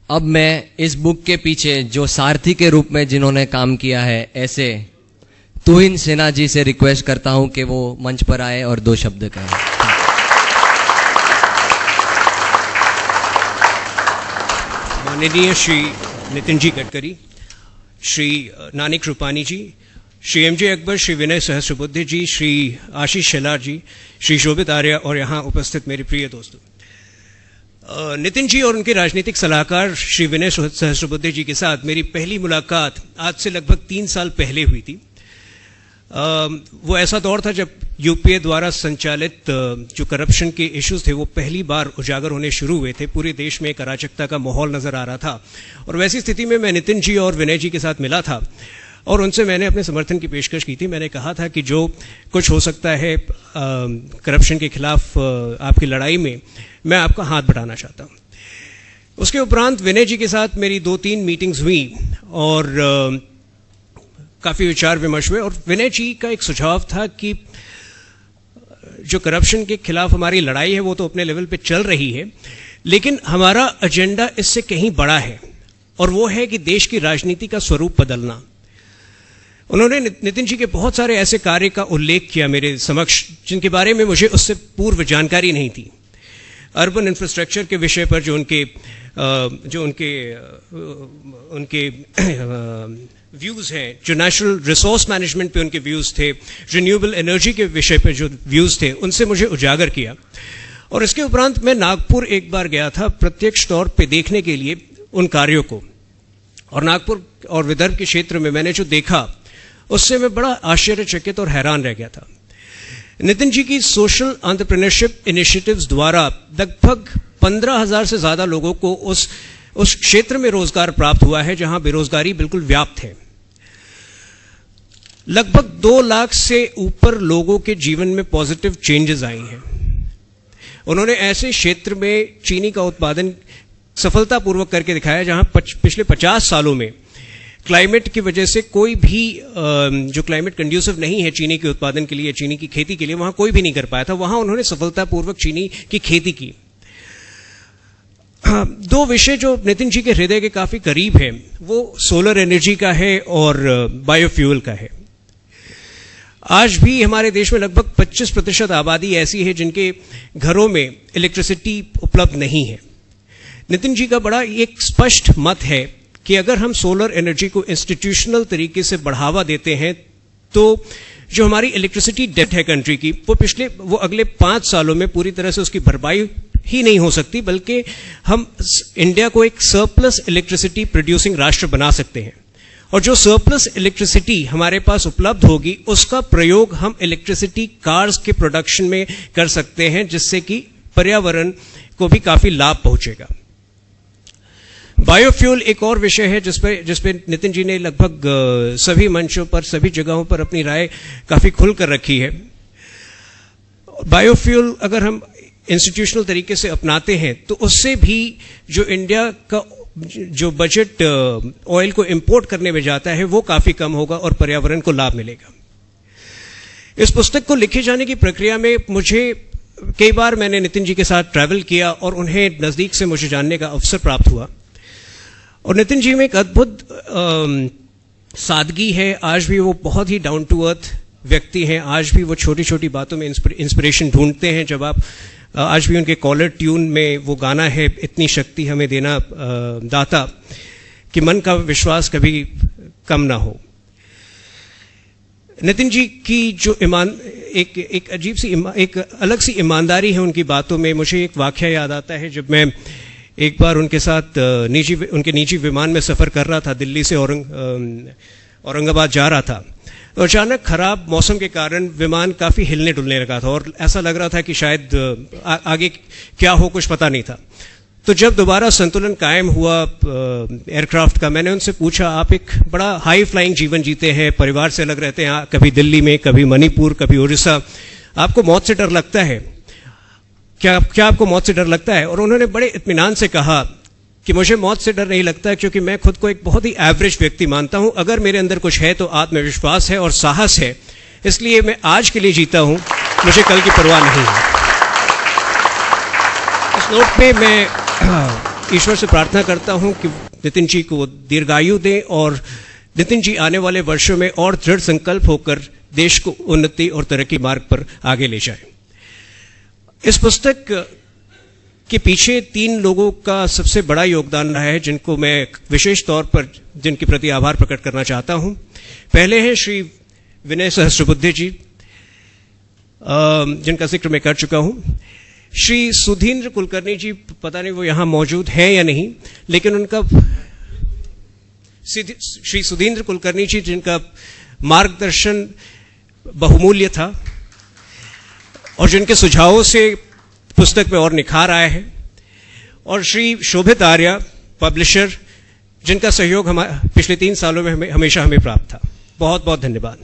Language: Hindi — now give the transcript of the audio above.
अब मैं इस बुक के पीछे जो सारथी के रूप में जिन्होंने काम किया है, ऐसे तुहिन सिन्हा जी से रिक्वेस्ट करता हूं कि वो मंच पर आए और 2 शब्द कहें। माननीय श्री नितिन जी गडकरी, श्री नानी कृपानी जी, श्री एमजे अकबर, श्री विनय सहस्रबुद्धे जी, श्री आशीष शेलार जी, श्री शोभित आर्य और यहाँ उपस्थित मेरे प्रिय दोस्तों, नितिन जी और उनके राजनीतिक सलाहकार श्री विनय सहस्रबुद्धे जी के साथ मेरी पहली मुलाकात आज से लगभग 3 साल पहले हुई थी। वो ऐसा दौर था जब यूपीए द्वारा संचालित जो करप्शन के इश्यूज थे वो पहली बार उजागर होने शुरू हुए थे। पूरे देश में एक अराजकता का माहौल नजर आ रहा था और वैसी स्थिति में मैं नितिन जी और विनय जी के साथ मिला था और उनसे मैंने अपने समर्थन की पेशकश की थी। मैंने कहा था कि जो कुछ हो सकता है करप्शन के खिलाफ आपकी लड़ाई में, मैं आपका हाथ बढ़ाना चाहता हूं। उसके उपरांत विनय जी के साथ मेरी 2-3 मीटिंग्स हुई और काफी विचार विमर्श हुए और विनय जी का एक सुझाव था कि जो करप्शन के खिलाफ हमारी लड़ाई है वो तो अपने लेवल पे चल रही है, लेकिन हमारा एजेंडा इससे कहीं बड़ा है और वो है कि देश की राजनीति का स्वरूप बदलना। उन्होंने नितिन जी के बहुत सारे ऐसे कार्य का उल्लेख किया मेरे समक्ष जिनके बारे में मुझे उससे पूर्व जानकारी नहीं थी। अर्बन इंफ्रास्ट्रक्चर के विषय पर जो उनके व्यूज हैं, जो नेशनल रिसोर्स मैनेजमेंट पे उनके व्यूज थे, रिन्यूएबल एनर्जी के विषय पर जो व्यूज थे, उनसे मुझे उजागर किया। और इसके उपरांत मैं नागपुर एक बार गया था प्रत्यक्ष तौर पे देखने के लिए उन कार्यों को, और नागपुर और विदर्भ के क्षेत्र में मैंने जो देखा उससे मैं बड़ा आश्चर्यचकित और हैरान रह गया था। नितिन जी की सोशल एंटरप्रेन्योरशिप इनिशिएटिव्स द्वारा लगभग 15,000 से ज्यादा लोगों को उस क्षेत्र में रोजगार प्राप्त हुआ है जहां बेरोजगारी बिल्कुल व्याप्त है। लगभग 2 लाख से ऊपर लोगों के जीवन में पॉजिटिव चेंजेस आई हैं। उन्होंने ऐसे क्षेत्र में चीनी का उत्पादन सफलतापूर्वक करके दिखाया जहां पिछले 50 सालों में क्लाइमेट की वजह से कोई भी जो क्लाइमेट कंड्यूसिव नहीं है चीनी के उत्पादन के लिए, चीनी की खेती के लिए, वहां कोई भी नहीं कर पाया था। वहां उन्होंने सफलतापूर्वक चीनी की खेती की। 2 विषय जो नितिन जी के हृदय के काफी करीब है वो सोलर एनर्जी का है और बायोफ्यूल का है। आज भी हमारे देश में लगभग 25% आबादी ऐसी है जिनके घरों में इलेक्ट्रिसिटी उपलब्ध नहीं है। नितिन जी का बड़ा एक स्पष्ट मत है कि अगर हम सोलर एनर्जी को इंस्टीट्यूशनल तरीके से बढ़ावा देते हैं तो जो हमारी इलेक्ट्रिसिटी डेट है कंट्री की, वो अगले 5 सालों में पूरी तरह से उसकी भरपाई ही नहीं हो सकती, बल्कि हम इंडिया को एक सरप्लस इलेक्ट्रिसिटी प्रोड्यूसिंग राष्ट्र बना सकते हैं। और जो सरप्लस इलेक्ट्रिसिटी हमारे पास उपलब्ध होगी उसका प्रयोग हम इलेक्ट्रिसिटी कार्स के प्रोडक्शन में कर सकते हैं, जिससे कि पर्यावरण को भी काफी लाभ पहुंचेगा। बायोफ्यूल एक और विषय है जिसपे नितिन जी ने लगभग सभी मंचों पर, सभी जगहों पर अपनी राय काफी खुलकर रखी है। बायोफ्यूल अगर हम इंस्टीट्यूशनल तरीके से अपनाते हैं तो उससे भी जो इंडिया का जो बजट ऑयल को इंपोर्ट करने में जाता है वो काफी कम होगा और पर्यावरण को लाभ मिलेगा। इस पुस्तक को लिखे जाने की प्रक्रिया में मुझे कई बार मैंने नितिन जी के साथ ट्रैवल किया और उन्हें नजदीक से मुझे जानने का अवसर प्राप्त हुआ। और नितिन जी में एक अद्भुत सादगी है। आज भी वो बहुत ही डाउन टू अर्थ व्यक्ति हैं। आज भी वो छोटी छोटी बातों में इंस्पिरेशन ढूंढते हैं। जब आप आज भी उनके कॉलर ट्यून में वो गाना है, इतनी शक्ति हमें देना दाता, कि मन का विश्वास कभी कम ना हो। नितिन जी की जो एक अजीब सी एक अलग सी ईमानदारी है उनकी बातों में। मुझे एक वाकया याद आता है, जब मैं एक बार उनके साथ उनके निजी विमान में सफर कर रहा था, दिल्ली से औरंगाबाद जा रहा था, तो अचानक खराब मौसम के कारण विमान काफी हिलने डुलने लगा था और ऐसा लग रहा था कि शायद आगे क्या हो कुछ पता नहीं था। तो जब दोबारा संतुलन कायम हुआ एयरक्राफ्ट का, मैंने उनसे पूछा, आप एक बड़ा हाई फ्लाइंग जीवन जीते हैं, परिवार से अलग रहते हैं, कभी दिल्ली में, कभी मणिपुर, कभी उड़ीसा, आपको मौत से डर लगता है क्या आपको मौत से डर लगता है? और उन्होंने बड़े इत्मीनान से कहा कि मुझे मौत से डर नहीं लगता, क्योंकि मैं खुद को एक बहुत ही एवरेज व्यक्ति मानता हूं। अगर मेरे अंदर कुछ है तो आत्मविश्वास है और साहस है, इसलिए मैं आज के लिए जीता हूं, मुझे कल की परवाह नहीं है। इस नोट पे मैं ईश्वर से प्रार्थना करता हूं कि नितिन जी को दीर्घायु दें और नितिन जी आने वाले वर्षों में और दृढ़ संकल्प होकर देश को उन्नति और तरक्की मार्ग पर आगे ले जाए। इस पुस्तक के पीछे 3 लोगों का सबसे बड़ा योगदान रहा है, जिनको मैं विशेष तौर पर जिनके प्रति आभार प्रकट करना चाहता हूं। पहले हैं श्री विनय सहस्रबुद्धे जी, जिनका जिक्र मैं कर चुका हूं। श्री सुधींद्र कुलकर्णी जी, पता नहीं वो यहां मौजूद हैं या नहीं, लेकिन उनका श्री सुधींद्र कुलकर्णी जी, जिनका मार्गदर्शन बहुमूल्य था और जिनके सुझावों से पुस्तक में और निखार आया है। और श्री शोभित आर्या, पब्लिशर, जिनका सहयोग पिछले 3 सालों में हमेशा हमें प्राप्त था। बहुत बहुत धन्यवाद।